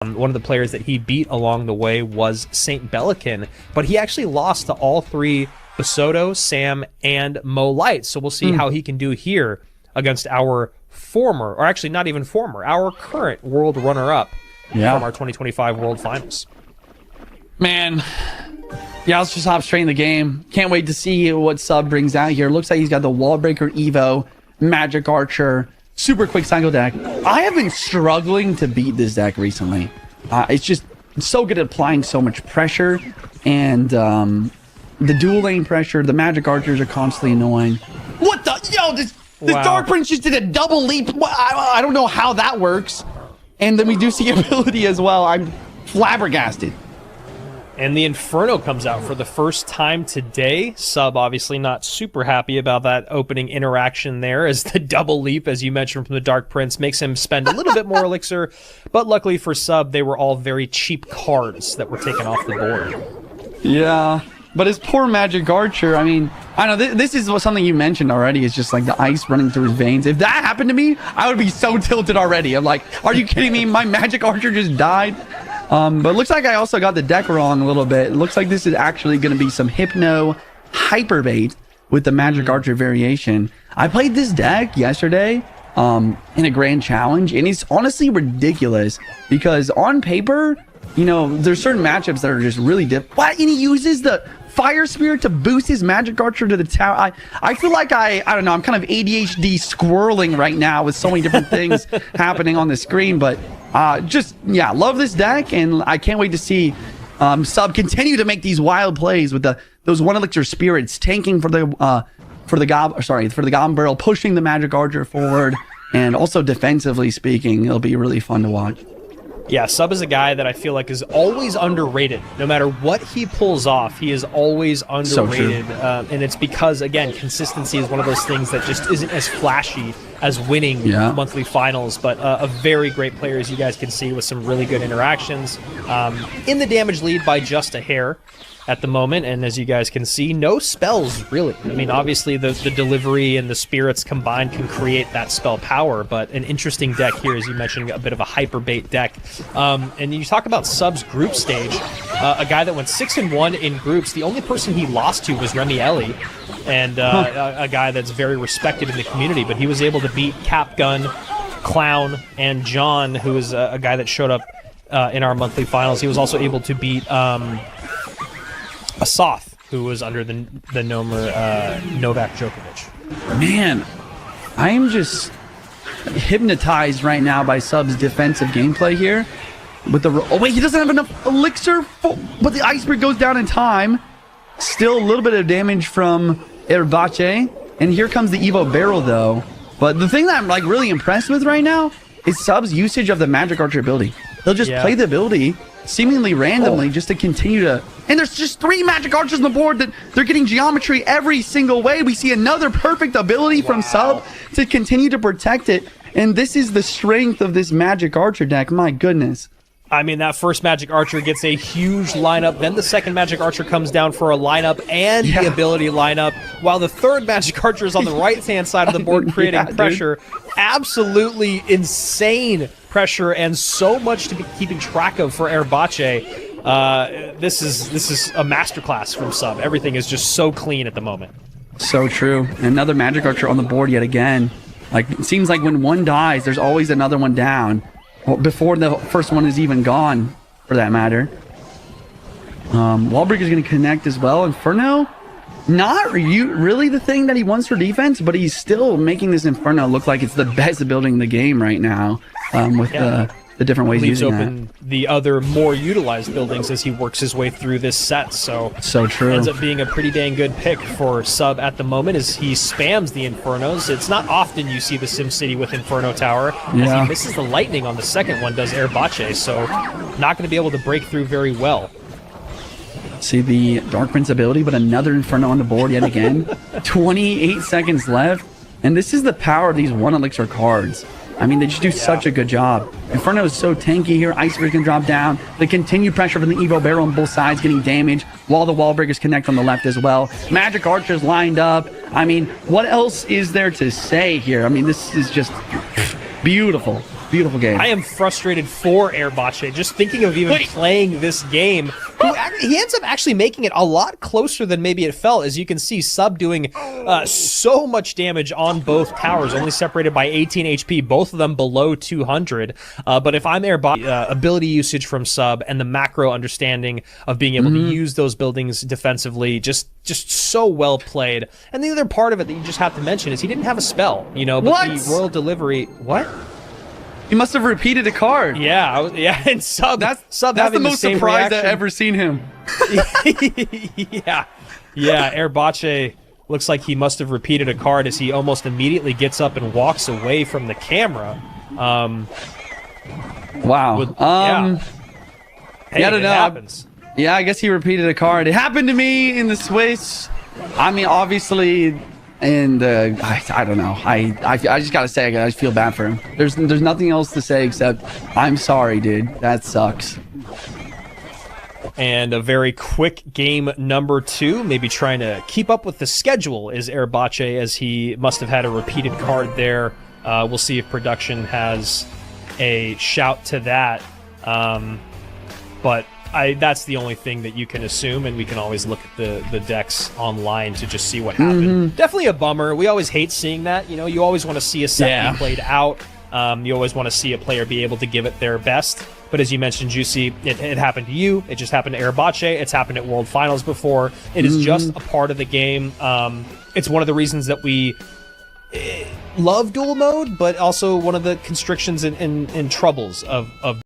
One of the players that he beat along the way was Saint Belican, but he actually lost to all three Basoto, Sam, and Mo Light. So we'll see how he can do here against our former, or actually not even former, our current world runner-up from our 2025 World Finals. Man, yeah, let's just hop straight in the game. Can't wait to see what Sub brings out here. Looks like he's got the Wall Breaker Evo, Magic Archer, super quick cycle deck. I have been struggling to beat this deck recently. It's just so good at applying so much pressure, and the dual lane pressure, the Magic Archers are constantly annoying. What the? Yo, this Dark Prince just did a double leap. I don't know how that works. And then we do see ability as well. I'm flabbergasted. And the Inferno comes out for the first time today. Sub obviously not super happy about that opening interaction there, as the double leap, as you mentioned, from the Dark Prince makes him spend a little bit more elixir. But luckily for Sub, they were all very cheap cards that were taken off the board. Yeah, but his poor Magic Archer, I mean, I know this is something you mentioned already. It's just like the ice running through his veins. If that happened to me, I would be so tilted already. I'm like, are you kidding me? My Magic Archer just died. But it looks like I also got the deck wrong a little bit. It looks like this is actually going to be some Hypno Hyperbait with the Magic Archer variation. I played this deck yesterday in a grand challenge, and it's honestly ridiculous because on paper, you know, there's certain matchups that are just really difficult. And he uses the Fire Spirit to boost his Magic Archer to the tower. I feel like I don't know, I'm kind of ADHD squirreling right now with so many different things happening on the screen, but love this deck, and I can't wait to see Sub continue to make these wild plays with those One Elixir Spirits tanking for the Goblin Barrel, pushing the Magic Archer forward, and also defensively speaking, it'll be really fun to watch. Yeah, Sub is a guy that I feel like is always underrated. No matter what he pulls off, he is always underrated. So and it's because, again, consistency is one of those things that just isn't as flashy as winning monthly finals, but a very great player, as you guys can see, with some really good interactions. In the damage lead by just a hair at the moment, and as you guys can see, no spells, really. I mean, obviously, the delivery and the spirits combined can create that spell power, but an interesting deck here, as you mentioned, a bit of a hyper bait deck. And you talk about Sub's group stage, a guy that went 6-1 in groups. The only person he lost to was Remy Ellie, and a guy that's very respected in the community, but he was able to beat Capgun, Clown, and John, who is a guy that showed up in our monthly finals. He was also able to beat Asoth, who was under the nomer Novak Djokovic. Man, I am just hypnotized right now by Sub's defensive gameplay here. With the he doesn't have enough elixir, but the Iceberg goes down in time. Still a little bit of damage from ERBACCI, and here comes the Evo Barrel though. But the thing that I'm like really impressed with right now is Sub's usage of the Magic Archer ability. He'll just play the ability seemingly randomly just to continue to... And there's just 3 Magic Archers on the board that they're getting geometry every single way. We see another perfect ability from Sub to continue to protect it. And this is the strength of this Magic Archer deck. My goodness. I mean, that first Magic Archer gets a huge lineup. Then the second Magic Archer comes down for a lineup and the ability lineup, while the third Magic Archer is on the right-hand side of the board creating pressure. Absolutely insane pressure, and so much to be keeping track of for ERBACCI. This is a masterclass from Sub. Everything is just so clean at the moment. So true. Another Magic Archer on the board yet again. Like, it seems like when one dies, there's always another one down. Well, before the first one is even gone, for that matter. Wallbreaker is going to connect as well. Inferno, not really the thing that he wants for defense, but he's still making this Inferno look like it's the best building in the game right now, with the different ways leaves using open the other more utilized buildings as he works his way through this set. So true. Ends up being a pretty dang good pick for Sub at the moment as he spams the Infernos. It's not often you see the SimCity with Inferno Tower. As he misses the lightning on the second one, does ERBACCI, so not going to be able to break through very well. See the Dark Prince ability, but another Inferno on the board yet again. 28 seconds left, and this is the power of these One Elixir cards. I mean, they just do such a good job. Inferno is so tanky here. Iceberg can drop down. The continued pressure from the Evo Barrel on both sides getting damaged, while the wall breakers connect on the left as well. Magic Archers lined up. I mean, what else is there to say here? I mean, this is just beautiful. Beautiful game. I am frustrated for ERBACCI just thinking of even playing this game. He ends up actually making it a lot closer than maybe it felt. As you can see, Sub doing so much damage on both towers, only separated by 18 HP, both of them below 200. But if I'm ERBACCI, ability usage from Sub and the macro understanding of being able to use those buildings defensively, just so well played. And the other part of it that you just have to mention is he didn't have a spell, you know, but the Royal Delivery... What? He must have repeated a card. Yeah, and Sub. That's the most surprised I've ever seen him. yeah, ERBACCI looks like he must have repeated a card as he almost immediately gets up and walks away from the camera. Wow. Hey, I don't know. Happens. Yeah, I guess he repeated a card. It happened to me in the Swiss. I mean, obviously. And I don't know. I just gotta say, I feel bad for him. There's nothing else to say except I'm sorry, dude. That sucks. And a very quick game number 2, maybe trying to keep up with the schedule, is ERBACCI, as he must have had a repeated card there. We'll see if production has a shout to that. But that's the only thing that you can assume, and we can always look at the decks online to just see what happened. Definitely a bummer. We always hate seeing that. You know, you always want to see a set be played out. You always want to see a player be able to give it their best. But as you mentioned, Juicy, it happened to you. It just happened to ERBACCI. It's happened at World Finals before. It is just a part of the game. It's one of the reasons that we love dual mode, but also one of the constrictions and troubles of